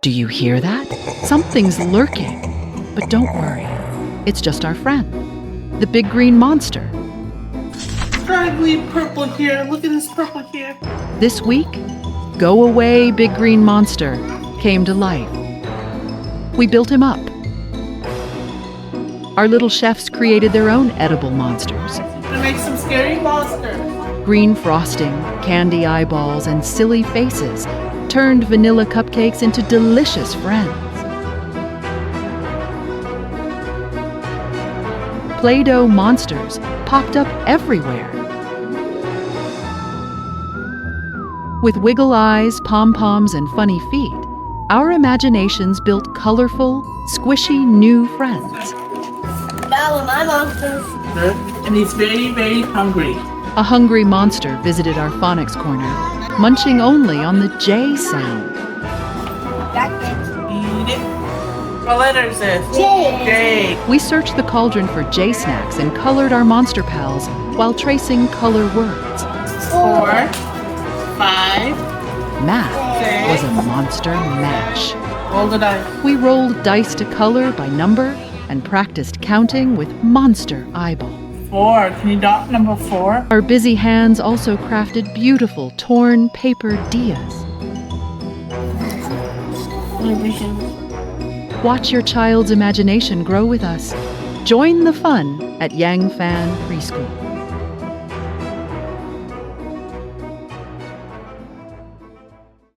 Do you hear that? Something's lurking. But don't worry. It's just our friend, the big green monster. Scraggly purple here. Look at this purple here. This week, Go Away, Big Green Monster came to life. We built him up. Our little chefs created their own edible monsters. To make some scary monsters. Green frosting, candy eyeballs, and silly faces turned vanilla cupcakes into delicious friends. Play-Doh monsters popped up everywhere. With wiggle eyes, pom-poms, and funny feet, our imaginations built colorful, squishy new friends. That were my monsters. And he's very, very hungry. A hungry monster visited our phonics corner, munching only on the J sound. Eat it. What letter is this? J. J. We searched the cauldron for J snacks and colored our monster pals while tracing color words. 4, 5. Math was a monster mash. Roll the dice. We rolled dice to color by number and practiced counting with monster eyeballs. 4. Can you dot number 4? Our busy hands also crafted beautiful torn paper dias. Watch your child's imagination grow with us. Join the fun at Yang Fan Preschool.